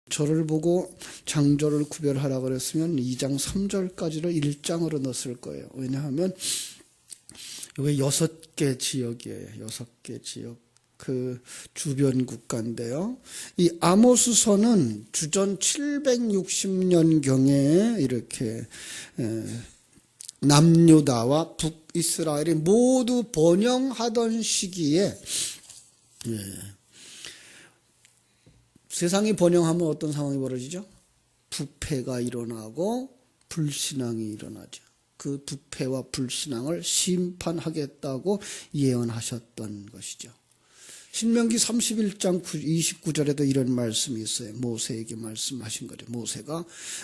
저를 보고 장조를 구별하라 그랬으면 2장 3절까지를 1장으로 넣었을 거예요. 왜냐하면 이게 6개 지역이에요. 6개 지역. 그 주변 국가인데요. 이 아모스서는 주전 760년경에 이렇게 남유다와 북이스라엘이 모두 번영하던 시기에 세상이 번영하면 어떤 상황이 벌어지죠? 부패가 일어나고 불신앙이 일어나죠. 그 부패와 불신앙을 심판하겠다고 예언하셨던 것이죠. 신명기 31장 29절에도 이런 말씀이 있어요. 모세에게 말씀하신 거죠. 모세가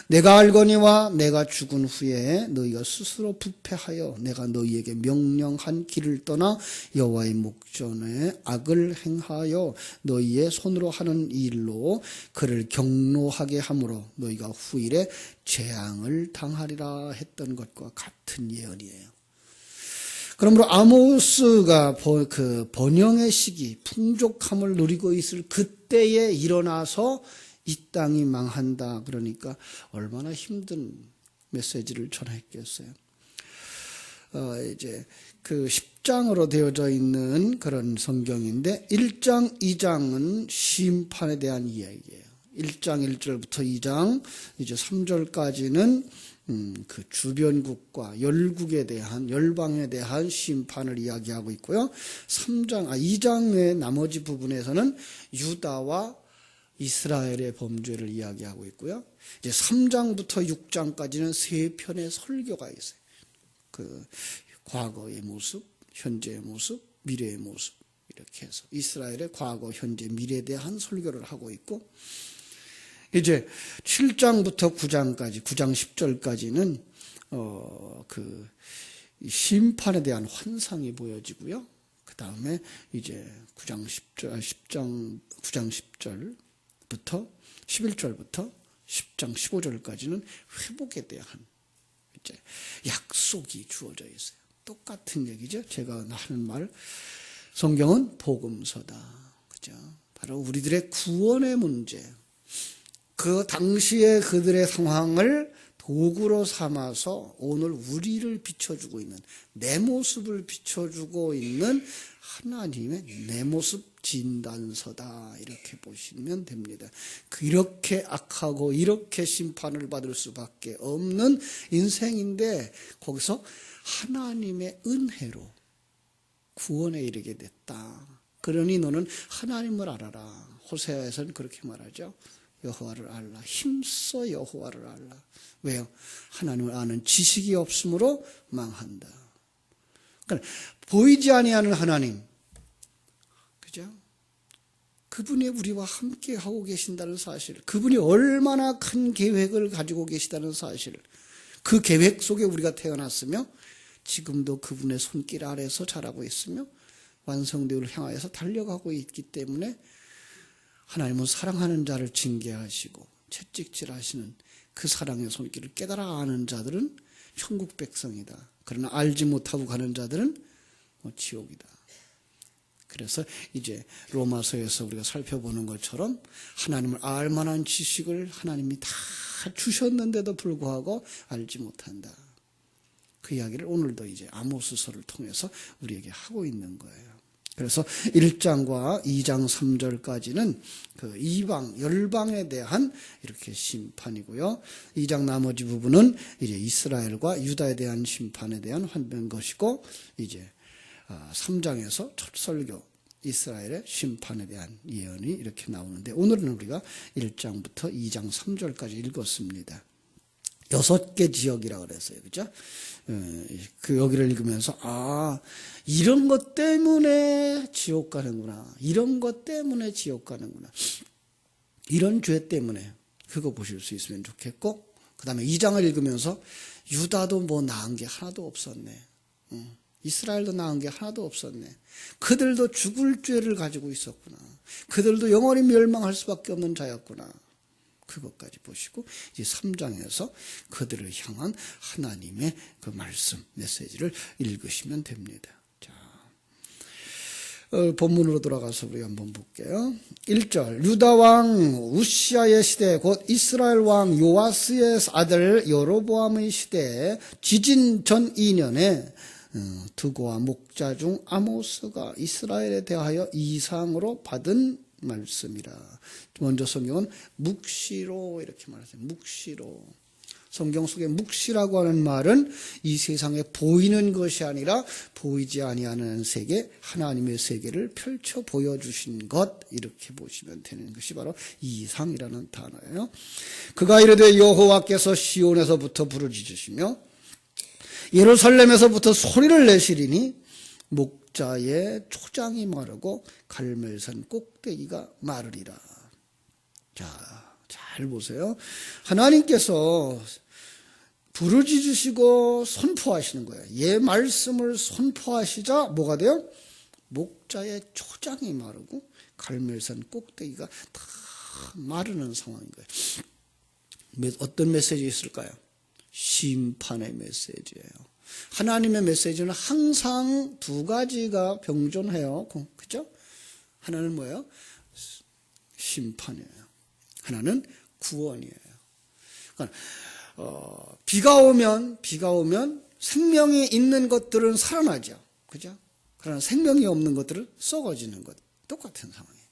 내가 알거니와 내가 죽은 후에 너희가 스스로 부패하여 내가 너희에게 명령한 길을 떠나 여호와의 목전에 악을 행하여 너희의 손으로 하는 일로 그를 경노하게 함으로 너희가 후일에 재앙을 당하리라 했던 것과 같은 예언이에요. 그러므로 아모스가 그 번영의 시기, 풍족함을 누리고 있을 그때에 일어나서 이 땅이 망한다. 그러니까 얼마나 힘든 메시지를 전했겠어요. 이제 그 10장으로 되어져 있는 그런 성경인데 1장, 2장은 심판에 대한 이야기예요. 1장 1절부터 2장 이제 3절까지는 그 주변국과 열국에 대한 열방에 대한 심판을 이야기하고 있고요. 2장의 나머지 부분에서는 유다와 이스라엘의 범죄를 이야기하고 있고요. 이제 3장부터 6장까지는 세 편의 설교가 있어요. 그 과거의 모습, 현재의 모습, 미래의 모습 이렇게 해서 이스라엘의 과거, 현재, 미래에 대한 설교를 하고 있고 이제 7장부터 9장까지, 9장 10절까지는 그 심판에 대한 환상이 보여지고요. 그 다음에 이제 9장 10절부터 11절부터 10장 15절까지는 회복에 대한 이제 약속이 주어져 있어요. 똑같은 얘기죠. 제가 하는 말, 성경은 복음서다. 그죠? 바로 우리들의 구원의 문제. 그 당시에 그들의 상황을 도구로 삼아서 오늘 우리를 비춰주고 있는 내 모습을 비춰주고 있는 하나님의 내 모습 진단서다 이렇게 보시면 됩니다. 이렇게 악하고 이렇게 심판을 받을 수밖에 없는 인생인데 거기서 하나님의 은혜로 구원에 이르게 됐다. 그러니 너는 하나님을 알아라. 호세아에서는 그렇게 말하죠. 여호와를 알라. 힘써 여호와를 알라. 왜요? 하나님을 아는 지식이 없으므로 망한다. 그러니까 보이지 아니하는 하나님, 그죠? 그분이 우리와 함께 하고 계신다는 사실, 그분이 얼마나 큰 계획을 가지고 계시다는 사실, 그 계획 속에 우리가 태어났으며 지금도 그분의 손길 아래서 자라고 있으며 완성되기를 향하여서 달려가고 있기 때문에 하나님은 사랑하는 자를 징계하시고 채찍질하시는 그 사랑의 손길을 깨달아 아는 자들은 천국 백성이다. 그러나 알지 못하고 가는 자들은 지옥이다. 그래서 이제 로마서에서 우리가 살펴보는 것처럼 하나님을 알 만한 지식을 하나님이 다 주셨는데도 불구하고 알지 못한다. 그 이야기를 오늘도 이제 아모스서를 통해서 우리에게 하고 있는 거예요. 그래서 1장과 2장 3절까지는 그 이방, 열방에 대한 이렇게 심판이고요. 2장 나머지 부분은 이제 이스라엘과 유다에 대한 심판에 대한 환변 것이고, 이제 3장에서 첫 설교, 이스라엘의 심판에 대한 예언이 이렇게 나오는데, 오늘은 우리가 1장부터 2장 3절까지 읽었습니다. 6개 지역이라고 그랬어요. 그죠? 그 여기를 읽으면서 이런 것 때문에 지옥 가는구나. 이런 것 때문에 지옥 가는구나. 이런 죄 때문에 그거 보실 수 있으면 좋겠고, 그 다음에 2장을 읽으면서 유다도 뭐 나은 게 하나도 없었네. 이스라엘도 나은 게 하나도 없었네. 그들도 죽을 죄를 가지고 있었구나. 그들도 영원히 멸망할 수밖에 없는 자였구나. 그것까지 보시고 이제 3장에서 그들을 향한 하나님의 그 말씀, 메시지를 읽으시면 됩니다. 자, 본문으로 돌아가서 우리 한번 볼게요. 1절 유다 왕 우시아의 시대 곧 이스라엘 왕 요아스의 아들 여로보암의 시대에 지진 전 2년에 두고와 목자 중 아모스가 이스라엘에 대하여 이상으로 받은 말씀이라. 먼저 성경은 묵시로 이렇게 말하세요. 묵시로. 성경 속에 묵시라고 하는 말은 이 세상에 보이는 것이 아니라 보이지 아니하는 세계, 하나님의 세계를 펼쳐 보여주신 것, 이렇게 보시면 되는 것이 바로 이상이라는 단어예요. 그가 이르되 여호와께서 시온에서부터 부르짖으시며 예루살렘에서부터 소리를 내시리니 목자의 초장이 마르고 갈멜산 꼭대기가 마르리라. 자, 잘 보세요. 하나님께서 부르짖으시고 선포하시는 거예요. 예 말씀을 선포하시자 뭐가 돼요? 목자의 초장이 마르고 갈멜산 꼭대기가 다 마르는 상황인 거예요. 어떤 메시지 있을까요? 심판의 메시지예요. 하나님의 메시지는 항상 두 가지가 병존해요. 그죠? 하나는 뭐예요? 심판이에요. 하나는 구원이에요. 그러니까 비가 오면 생명이 있는 것들은 살아나죠. 그죠? 그러나 생명이 없는 것들은 썩어지는 것. 똑같은 상황이에요.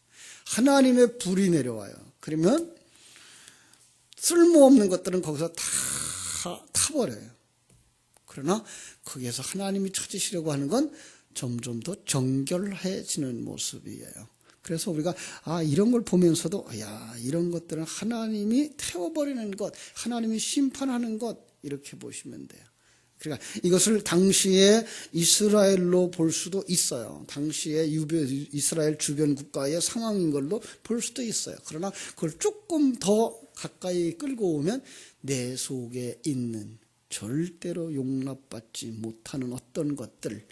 하나님의 불이 내려와요. 그러면 쓸모없는 것들은 거기서 다 타버려요. 그러나 거기에서 하나님이 찾으시려고 하는 건 점점 더 정결해지는 모습이에요. 그래서 우리가 이런 걸 보면서도 이런 것들은 하나님이 태워버리는 것, 하나님이 심판하는 것, 이렇게 보시면 돼요. 그러니까 이것을 당시에 이스라엘로 볼 수도 있어요. 당시에 이스라엘 주변 국가의 상황인 걸로 볼 수도 있어요. 그러나 그걸 조금 더 가까이 끌고 오면 내 속에 있는 절대로 용납받지 못하는 어떤 것들,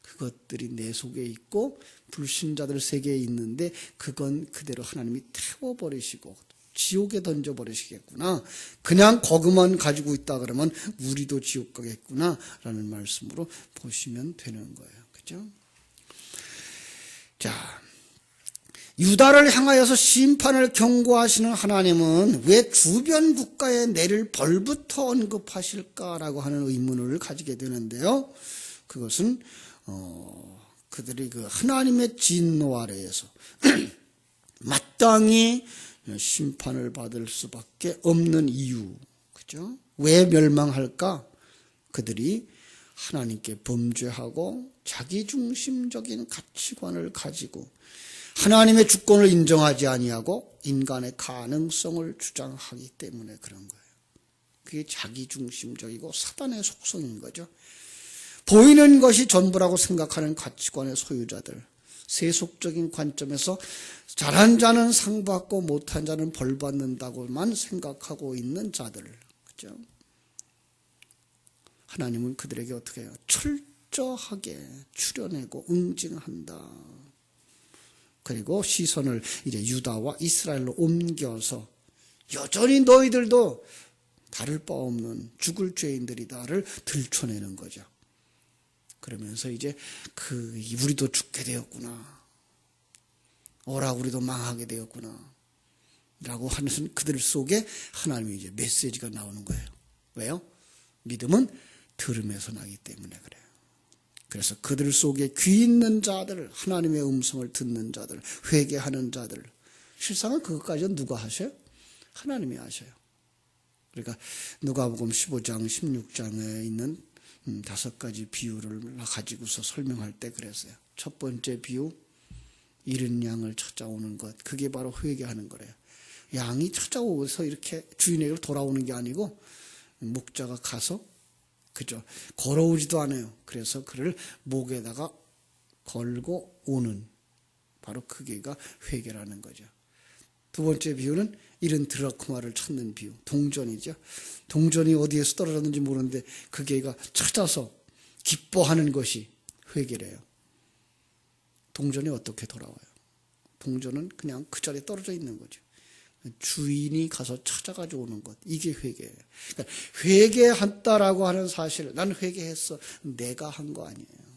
그것들이 내 속에 있고 불신자들 세계에 있는데 그건 그대로 하나님이 태워버리시고 지옥에 던져버리시겠구나. 그냥 거그만 가지고 있다 그러면 우리도 지옥 가겠구나 라는 말씀으로 보시면 되는 거예요. 그죠? 자, 유다를 향하여서 심판을 경고하시는 하나님은 왜 주변 국가에 내릴 벌부터 언급하실까라고 하는 의문을 가지게 되는데요. 그것은 그들이 그 하나님의 진노 아래에서 마땅히 심판을 받을 수밖에 없는 이유, 그죠? 왜 멸망할까? 그들이 하나님께 범죄하고 자기중심적인 가치관을 가지고 하나님의 주권을 인정하지 아니하고 인간의 가능성을 주장하기 때문에 그런 거예요. 그게 자기중심적이고 사단의 속성인 거죠. 보이는 것이 전부라고 생각하는 가치관의 소유자들, 세속적인 관점에서 잘한 자는 상 받고 못한 자는 벌 받는다고만 생각하고 있는 자들, 그죠? 하나님은 그들에게 어떻게 해요? 철저하게 추려내고 응징한다. 그리고 시선을 이제 유다와 이스라엘로 옮겨서 여전히 너희들도 다를 바 없는 죽을 죄인들이다를 들춰내는 거죠. 그러면서 이제 우리도 죽게 되었구나. 우리도 망하게 되었구나. 라고 하는 그들 속에 하나님의 이제 메시지가 나오는 거예요. 왜요? 믿음은 들음에서 나기 때문에 그래요. 그래서 그들 속에 귀 있는 자들, 하나님의 음성을 듣는 자들, 회개하는 자들, 실상은 그것까지는 누가 하셔요? 하나님이 하셔요. 그러니까 누가복음 15장, 16장에 있는 5가지 비유를 가지고서 설명할 때 그랬어요. 첫 번째 비유, 잃은 양을 찾아오는 것. 그게 바로 회개하는 거래요. 양이 찾아오서 이렇게 주인에게 돌아오는 게 아니고 목자가 가서 그죠? 걸어오지도 않아요. 그래서 그를 목에다가 걸고 오는 바로 그게가 회개라는 거죠. 두 번째 비유는 잃은 드라크마를 찾는 비유, 동전이죠. 동전이 어디에서 떨어졌는지 모르는데 그 개가 찾아서 기뻐하는 것이 회개래요. 동전이 어떻게 돌아와요? 동전은 그냥 그 자리에 떨어져 있는 거죠. 주인이 가서 찾아가지고 오는 것, 이게 회개예요. 그러니까 회개했다라고 하는 사실, 난 회개했어, 내가 한 거 아니에요.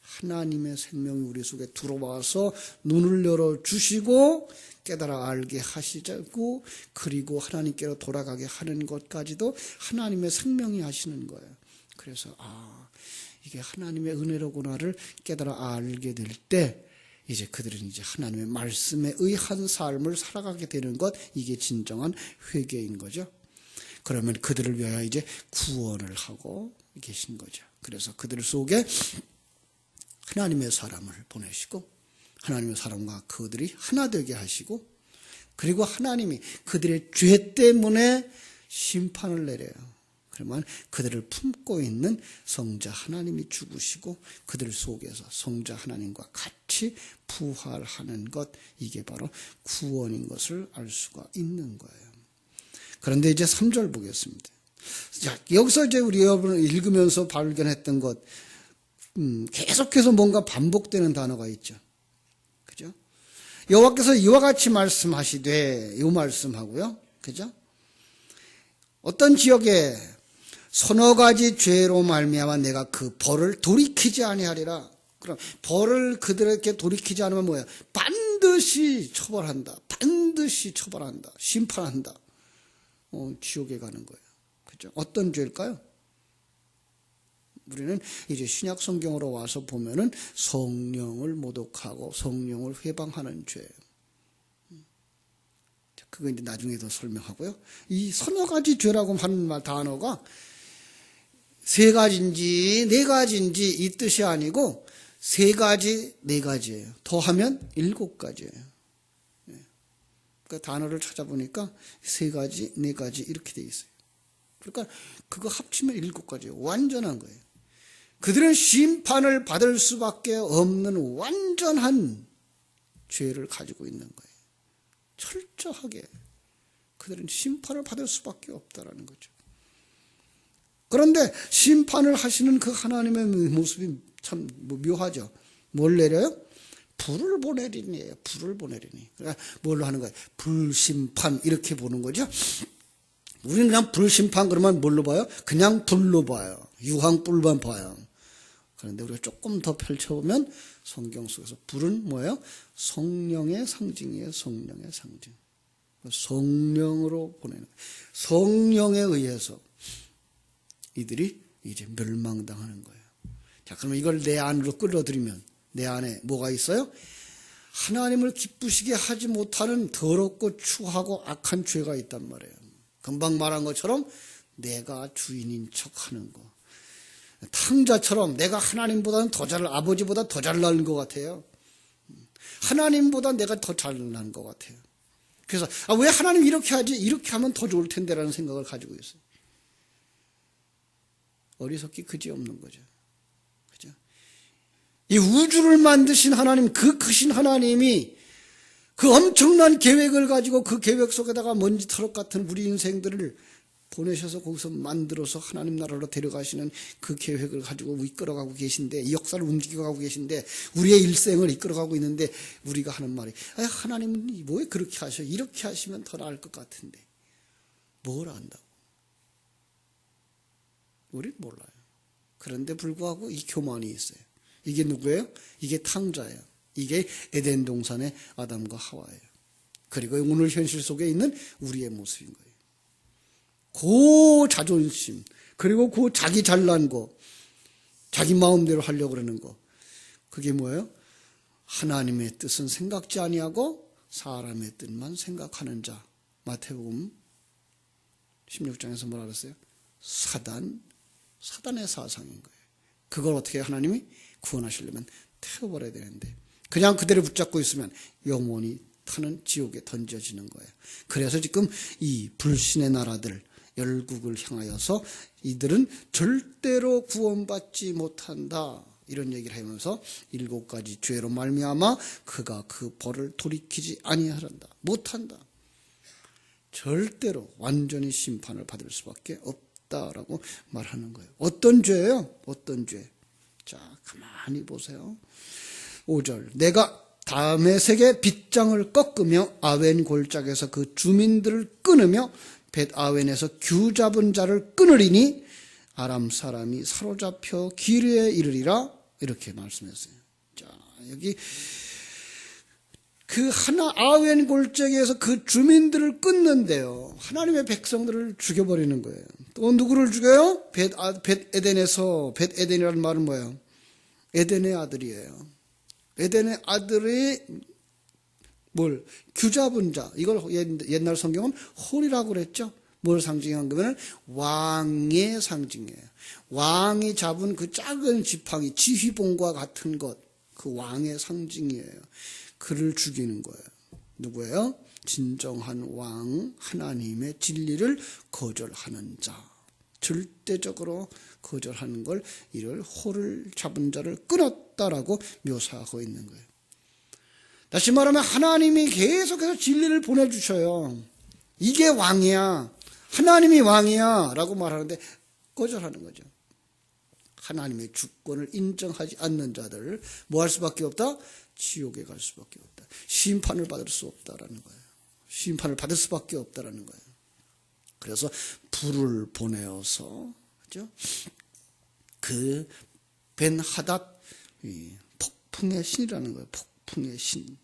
하나님의 생명이 우리 속에 들어와서 눈을 열어주시고 깨달아 알게 하시자고, 그리고 하나님께로 돌아가게 하는 것까지도 하나님의 생명이 하시는 거예요. 그래서 이게 하나님의 은혜로구나를 깨달아 알게 될 때 이제 그들은 이제 하나님의 말씀에 의한 삶을 살아가게 되는 것, 이게 진정한 회개인 거죠. 그러면 그들을 위하여 이제 구원을 하고 계신 거죠. 그래서 그들 속에 하나님의 사람을 보내시고 하나님의 사람과 그들이 하나 되게 하시고, 그리고 하나님이 그들의 죄 때문에 심판을 내려요. 그러면 그들을 품고 있는 성자 하나님이 죽으시고 그들 속에서 성자 하나님과 같이 부활하는 것, 이게 바로 구원인 것을 알 수가 있는 거예요. 그런데 이제 3절 보겠습니다. 자, 여기서 이제 우리 여러분 읽으면서 발견했던 것, 계속해서 뭔가 반복되는 단어가 있죠. 그죠? 여호와께서 이와 같이 말씀하시되, 이 말씀하고요. 그죠? 어떤 지역에 서너 가지 죄로 말미암아 내가 그 벌을 돌이키지 아니하리라. 그럼 벌을 그들에게 돌이키지 않으면 뭐야? 반드시 처벌한다. 반드시 처벌한다. 심판한다. 지옥에 가는 거예요. 그죠? 어떤 죄일까요? 우리는 이제 신약 성경으로 와서 보면은 성령을 모독하고 성령을 회방하는 죄. 그거 이제 나중에 더 설명하고요. 이 서너 가지 죄라고 하는 단어가 세 가지인지 네 가지인지 이 뜻이 아니고 세 가지, 네 가지예요. 더하면 7가지예요. 그 단어를 찾아보니까 세 가지, 네 가지 이렇게 돼 있어요. 그러니까 그거 합치면 7가지예요. 완전한 거예요. 그들은 심판을 받을 수밖에 없는 완전한 죄를 가지고 있는 거예요. 철저하게 그들은 심판을 받을 수밖에 없다라는 거죠. 그런데 심판을 하시는 그 하나님의 모습이 참 묘하죠. 뭘 내려요? 불을 보내리니예요. 불을 보내리니. 그러니까 뭘로 하는 거예요? 불심판 이렇게 보는 거죠. 우리는 그냥 불심판 그러면 뭘로 봐요? 그냥 불로 봐요. 유황불만 봐요. 그런데 우리가 조금 더 펼쳐보면 성경 속에서 불은 뭐예요? 성령의 상징이에요. 성령의 상징. 성령으로 보내는 거예요. 성령에 의해서 이들이 이제 멸망당하는 거예요. 자, 그러면 이걸 내 안으로 끌어들이면 내 안에 뭐가 있어요? 하나님을 기쁘시게 하지 못하는 더럽고 추하고 악한 죄가 있단 말이에요. 금방 말한 것처럼 내가 주인인 척하는 거. 탕자처럼 내가 하나님보다는 더 아버지보다 더 잘난 것 같아요. 하나님보다 내가 더 잘난 것 같아요. 그래서 왜 하나님 이렇게 하지? 이렇게 하면 더 좋을 텐데라는 생각을 가지고 있어요. 어리석기 그지없는 거죠. 그죠? 이 우주를 만드신 하나님, 그 크신 하나님이 그 엄청난 계획을 가지고 그 계획 속에다가 먼지 터럭 같은 우리 인생들을 보내셔서 거기서 만들어서 하나님 나라로 데려가시는 그 계획을 가지고 이끌어가고 계신데, 이 역사를 움직여가고 계신데, 우리의 일생을 이끌어가고 있는데 우리가 하는 말이 하나님은 왜 그렇게 하셔? 이렇게 하시면 더 나을 것 같은데 뭘 안다고? 우린 몰라요. 그런데 불구하고 이 교만이 있어요. 이게 누구예요? 이게 탕자예요. 이게 에덴 동산의 아담과 하와예요. 그리고 오늘 현실 속에 있는 우리의 모습인 거예요. 고 자존심, 그리고 고 자기 잘난 거, 자기 마음대로 하려고 그러는 거. 그게 뭐예요? 하나님의 뜻은 생각지 아니하고 사람의 뜻만 생각하는 자. 마태복음 16장에서 뭐라 그랬어요? 사단의 사상인 거예요. 그걸 어떻게 하나님이 구원하시려면 태워버려야 되는데, 그냥 그대로 붙잡고 있으면 영원히 타는 지옥에 던져지는 거예요. 그래서 지금 이 불신의 나라들, 열국을 향하여서 이들은 절대로 구원받지 못한다, 이런 얘기를 하면서 7가지 죄로 말미암아 그가 그 벌을 돌이키지 아니하란다, 못한다. 절대로 완전히 심판을 받을 수밖에 없다라고 말하는 거예요. 어떤 죄예요? 어떤 죄? 자, 가만히 보세요. 5절. 내가 다메섹의 빗장을 꺾으며 아웬 골짜기에서 그 주민들을 끊으며 벳 아웬에서 규 잡은 자를 끊으리니 아람 사람이 사로잡혀 기르에 이르리라. 이렇게 말씀했어요. 자, 여기 그 아웬 골짜기에서 그 주민들을 끊는데요. 하나님의 백성들을 죽여버리는 거예요. 또 누구를 죽여요? 벳에덴에서, 벳에덴이라는 말은 뭐예요? 에덴의 아들이에요. 에덴의 아들이 규잡은 자. 이걸 옛날 성경은 홀이라고 그랬죠. 뭘 상징한 거면 왕의 상징이에요. 왕이 잡은 그 작은 지팡이, 지휘봉과 같은 것, 그 왕의 상징이에요. 그를 죽이는 거예요. 누구예요? 진정한 왕, 하나님의 진리를 거절하는 자. 절대적으로 거절하는 걸 이를 홀을 잡은 자를 끊었다라고 묘사하고 있는 거예요. 다시 말하면 하나님이 계속해서 진리를 보내주셔요. 이게 왕이야. 하나님이 왕이야 라고 말하는데 거절하는 거죠. 하나님의 주권을 인정하지 않는 자들 뭐 할 수밖에 없다? 지옥에 갈 수밖에 없다. 심판을 받을 수 없다라는 거예요. 심판을 받을 수밖에 없다라는 거예요. 그래서 불을 보내어서 그죠? 그 벤하닷 폭풍의 신이라는 거예요. 폭풍의 신.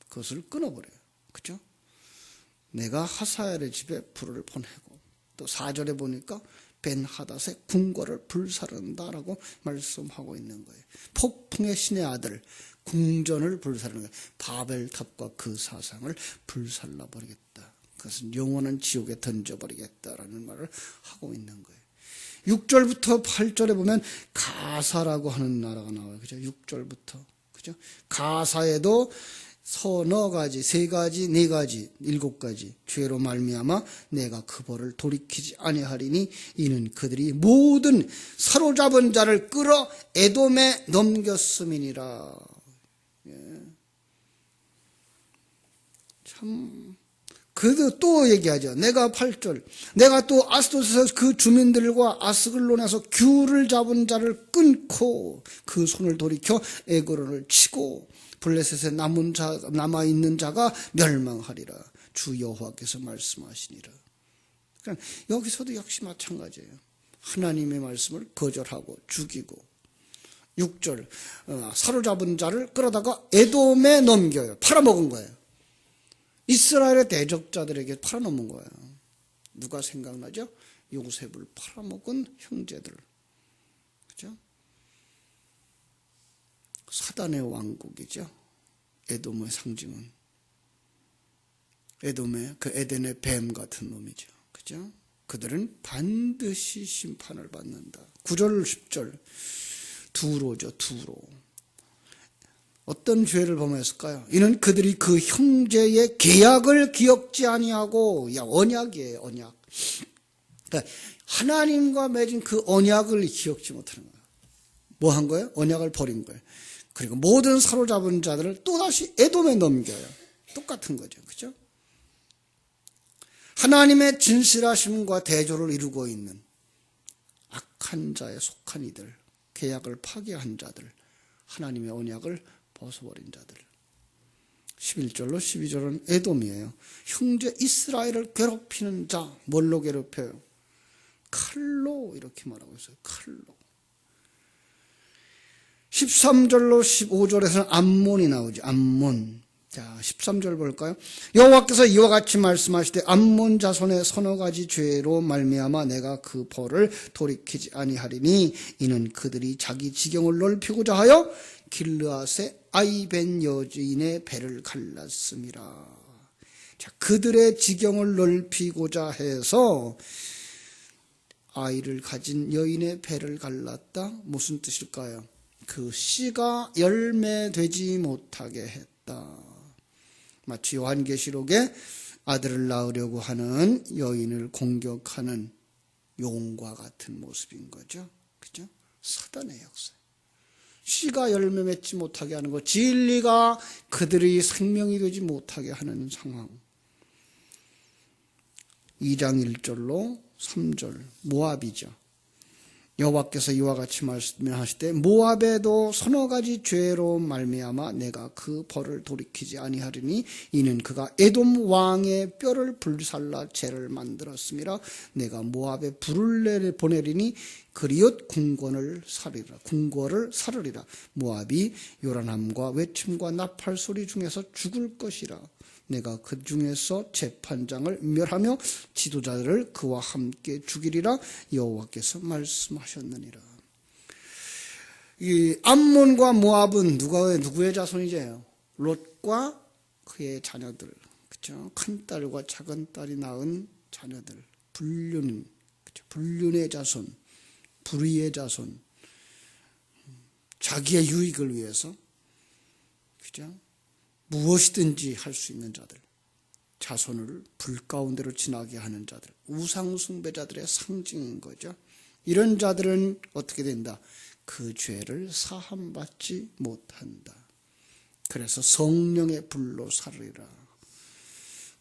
그것을 끊어버려요. 그죠? 내가 하사엘의 집에 불을 보내고 또 4절에 보니까 벤하닷의 궁궐을 불사른다라고 말씀하고 있는 거예요. 폭풍의 신의 아들 궁전을 불사르는 거예요. 바벨탑과 그 사상을 불살라버리겠다. 그것은 영원한 지옥에 던져버리겠다라는 말을 하고 있는 거예요. 6절부터 8절에 보면 가사라고 하는 나라가 나와요. 그죠? 6절부터. 그죠? 가사에도 서너 가지, 세 가지, 네 가지, 일곱 가지 죄로 말미암아 내가 그 벌을 돌이키지 아니하리니 이는 그들이 모든 사로잡은 자를 끌어 에돔에 넘겼음이니라. 예. 참 그래도 또 얘기하죠. 내가 8절 내가 또 아스돗에서 그 주민들과 아스글론에서 귤을 잡은 자를 끊고 그 손을 돌이켜 에그론을 치고 블레셋에 남아있는 자가 멸망하리라. 주 여호와께서 말씀하시니라. 그러니까 여기서도 역시 마찬가지예요. 하나님의 말씀을 거절하고 죽이고 6절 사로잡은 자를 끌어다가 에돔에 넘겨요. 팔아먹은 거예요. 이스라엘의 대적자들에게 팔아넘은 거예요. 누가 생각나죠? 요셉을 팔아먹은 형제들. 그죠? 사단의 왕국이죠. 에돔의 상징은 에돔의 그 에덴의 뱀 같은 놈이죠. 그죠? 그들은 반드시 심판을 받는다. 9절 10절 두로죠. 두로. 어떤 죄를 범했을까요? 이는 그들이 그 형제의 계약을 기억지 아니하고 언약이에요. 언약. 그러니까 하나님과 맺은 그 언약을 기억지 못하는 거예요. 뭐 한 거예요? 언약을 버린 거예요. 그리고 모든 사로잡은 자들을 또다시 에돔에 넘겨요. 똑같은 거죠. 그죠? 하나님의 진실하심과 대조를 이루고 있는 악한 자에 속한 이들, 계약을 파괴한 자들, 하나님의 언약을 벗어버린 자들. 11절로 12절은 에돔이에요. 형제 이스라엘을 괴롭히는 자, 뭘로 괴롭혀요? 칼로 이렇게 말하고 있어요. 칼로. 13절로 15절에서는 암몬이 나오죠. 암몬. 자, 13절 볼까요? 여호와께서 이와 같이 말씀하시되 암몬 자손의 서너 가지 죄로 말미암아 내가 그 벌을 돌이키지 아니하리니 이는 그들이 자기 지경을 넓히고자 하여 길르앗의 아이벤 여주인의 배를 갈랐음이라. 자, 그들의 지경을 넓히고자 해서 아이를 가진 여인의 배를 갈랐다. 무슨 뜻일까요? 그 씨가 열매되지 못하게 했다. 마치 요한계시록에 아들을 낳으려고 하는 여인을 공격하는 용과 같은 모습인 거죠. 그죠? 사단의 역사. 씨가 열매 맺지 못하게 하는 것, 진리가 그들이 생명이 되지 못하게 하는 상황. 2장 1절로 3절 모압이죠. 여호와께서 이와 같이 말씀하시되 모압에도 서너 가지 죄로 말미암아 내가 그 벌을 돌이키지 아니하리니 이는 그가 에돔 왕의 뼈를 불살라 죄를 만들었음이라. 내가 모압에 불을 보내리니 그리옷 궁궐을 사르리라. 모압이 요란함과 외침과 나팔 소리 중에서 죽을 것이라. 내가 그 중에서 재판장을 멸하며 지도자들을 그와 함께 죽이리라. 여호와께서 말씀하셨느니라. 이 암몬과 모압은 누구의 자손이죠? 롯과 그의 자녀들, 그렇죠? 큰 딸과 작은 딸이 낳은 자녀들, 불륜, 그렇죠? 불륜의 자손, 불의의 자손, 자기의 유익을 위해서, 그렇죠? 무엇이든지 할 수 있는 자들, 자손을 불 가운데로 지나게 하는 자들, 우상 숭배자들의 상징인 거죠. 이런 자들은 어떻게 된다? 그 죄를 사함받지 못한다. 그래서 성령의 불로 살으리라.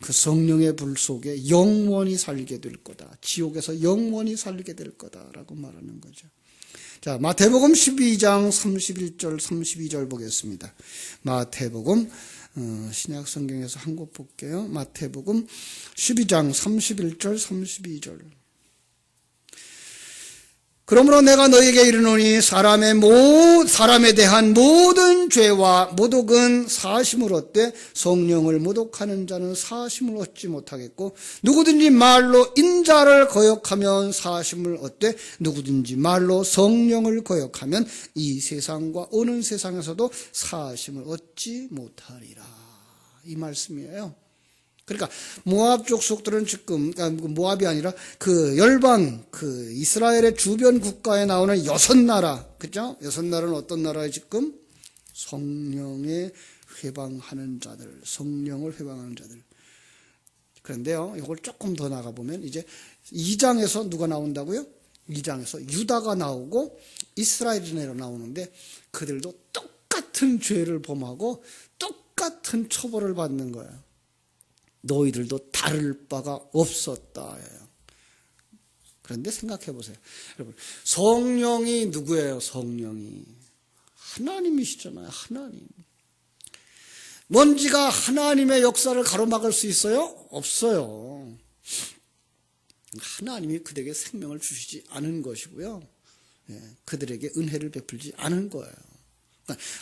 그 성령의 불 속에 영원히 살게 될 거다. 지옥에서 영원히 살게 될 거다라고 말하는 거죠. 자, 마태복음 12장 31절 32절 보겠습니다. 마태복음 신약 성경에서 한 곳 볼게요. 마태복음 12장 31절 32절. 그러므로 내가 너희에게 이르노니 사람에 대한 모든 죄와 모독은 사심을 얻되 성령을 모독하는 자는 사심을 얻지 못하겠고 누구든지 말로 인자를 거역하면 사심을 얻되 누구든지 말로 성령을 거역하면 이 세상과 오는 세상에서도 사심을 얻지 못하리라. 이 말씀이에요. 그러니까 모압 족속들은 지금 모압이 아니라 그 열방, 그 이스라엘의 주변 국가에 나오는 6나라, 그죠? 6나라는 어떤 나라에 지금 성령에 회방하는 자들, 성령을 회방하는 자들. 그런데요, 이걸 조금 더 나가 보면 이제 2장에서 누가 나온다고요? 2장에서 유다가 나오고 이스라엘이 나오는데 그들도 똑같은 죄를 범하고 똑같은 처벌을 받는 거예요. 너희들도 다를 바가 없었다. 그런데 생각해 보세요. 여러분, 성령이 누구예요? 성령이 하나님이시잖아요. 하나님. 먼지가 하나님의 역사를 가로막을 수 있어요? 없어요. 하나님이 그들에게 생명을 주시지 않은 것이고요. 그들에게 은혜를 베풀지 않은 거예요.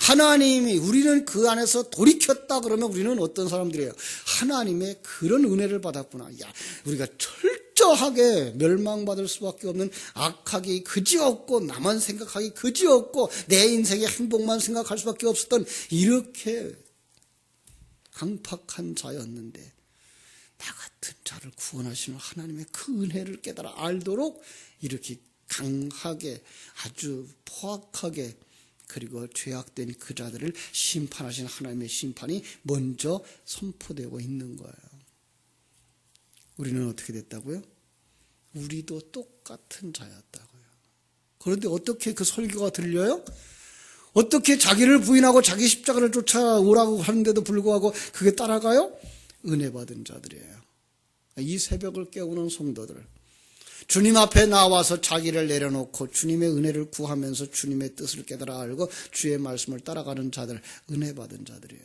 하나님이 우리는 그 안에서 돌이켰다 그러면 우리는 어떤 사람들이에요? 하나님의 그런 은혜를 받았구나. 야, 우리가 철저하게 멸망받을 수밖에 없는 악하기 그지없고 나만 생각하기 그지없고 내 인생의 행복만 생각할 수밖에 없었던 이렇게 강팍한 자였는데 나 같은 자를 구원하시는 하나님의 그 은혜를 깨달아 알도록 이렇게 강하게 아주 포악하게 그리고 죄악된 그 자들을 심판하신 하나님의 심판이 먼저 선포되고 있는 거예요. 우리는 어떻게 됐다고요? 우리도 똑같은 자였다고요. 그런데 어떻게 그 설교가 들려요? 어떻게 자기를 부인하고 자기 십자가를 쫓아오라고 하는데도 불구하고 그게 따라가요? 은혜 받은 자들이에요. 이 새벽을 깨우는 성도들, 주님 앞에 나와서 자기를 내려놓고 주님의 은혜를 구하면서 주님의 뜻을 깨달아 알고 주의 말씀을 따라가는 자들, 은혜 받은 자들이에요.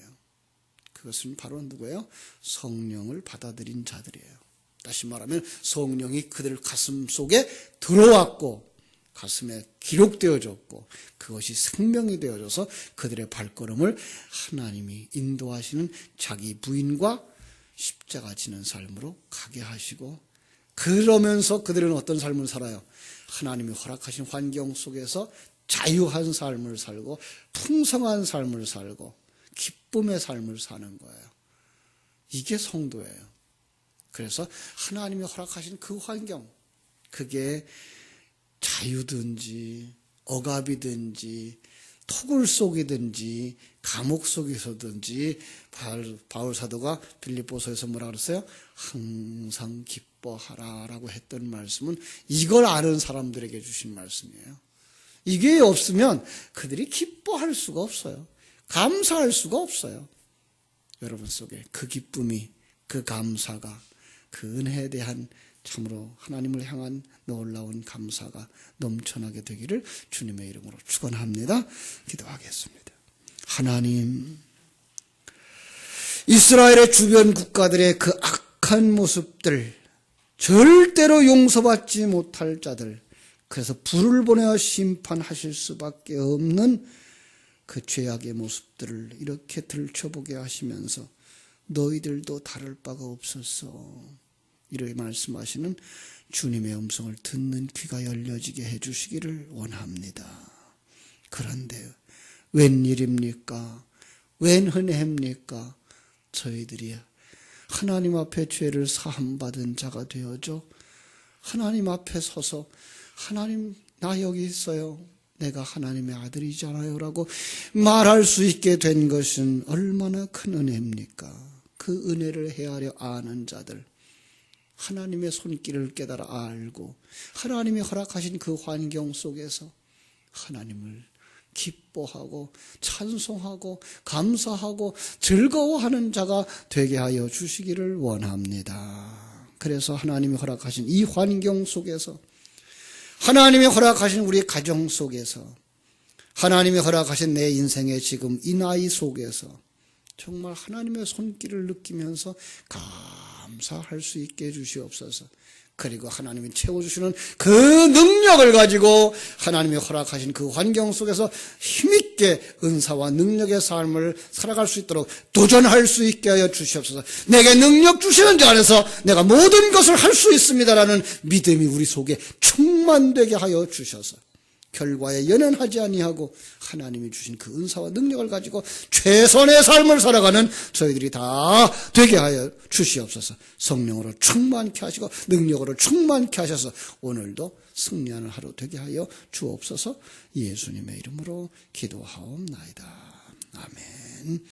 그것은 바로 누구예요? 성령을 받아들인 자들이에요. 다시 말하면 성령이 그들 가슴 속에 들어왔고 가슴에 기록되어졌고 그것이 생명이 되어져서 그들의 발걸음을 하나님이 인도하시는 자기 부인과 십자가 지는 삶으로 가게 하시고 그러면서 그들은 어떤 삶을 살아요? 하나님이 허락하신 환경 속에서 자유한 삶을 살고 풍성한 삶을 살고 기쁨의 삶을 사는 거예요. 이게 성도예요. 그래서 하나님이 허락하신 그 환경, 그게 자유든지 억압이든지 토굴 속이든지 감옥 속에서든지 바울 사도가 빌립보서에서 뭐라 그랬어요? 항상 기뻐하라라고 했던 말씀은 이걸 아는 사람들에게 주신 말씀이에요. 이게 없으면 그들이 기뻐할 수가 없어요. 감사할 수가 없어요. 여러분 속에 그 기쁨이, 그 감사가, 그 은혜에 대한 참으로 하나님을 향한 놀라운 감사가 넘쳐나게 되기를 주님의 이름으로 축원합니다. 기도하겠습니다. 하나님, 이스라엘의 주변 국가들의 그 악한 모습들, 절대로 용서받지 못할 자들, 그래서 불을 보내어 심판하실 수밖에 없는 그 죄악의 모습들을 이렇게 들춰보게 하시면서 너희들도 다를 바가 없었어, 이렇게 말씀하시는 주님의 음성을 듣는 귀가 열려지게 해주시기를 원합니다. 그런데 웬일입니까? 웬 은혜입니까? 저희들이 하나님 앞에 죄를 사함받은 자가 되어져 하나님 앞에 서서 하나님, 나 여기 있어요, 내가 하나님의 아들이잖아요 라고 말할 수 있게 된 것은 얼마나 큰 은혜입니까? 그 은혜를 헤아려 아는 자들, 하나님의 손길을 깨달아 알고 하나님이 허락하신 그 환경 속에서 하나님을 기뻐하고 찬송하고 감사하고 즐거워하는 자가 되게 하여 주시기를 원합니다. 그래서 하나님이 허락하신 이 환경 속에서, 하나님이 허락하신 우리 가정 속에서, 하나님이 허락하신 내 인생의 지금 이 나이 속에서 정말 하나님의 손길을 느끼면서 감사할 수 있게 해주시옵소서. 그리고 하나님이 채워주시는 그 능력을 가지고 하나님이 허락하신 그 환경 속에서 힘있게 은사와 능력의 삶을 살아갈 수 있도록 도전할 수 있게 하여 주시옵소서. 내게 능력 주시는 자 안에서 내가 모든 것을 할 수 있습니다라는 믿음이 우리 속에 충만되게 하여 주셔서 결과에 연연하지 아니하고 하나님이 주신 그 은사와 능력을 가지고 최선의 삶을 살아가는 저희들이 다 되게 하여 주시옵소서. 성령으로 충만케 하시고 능력으로 충만케 하셔서 오늘도 승리하는 하루 되게 하여 주옵소서. 예수님의 이름으로 기도하옵나이다. 아멘.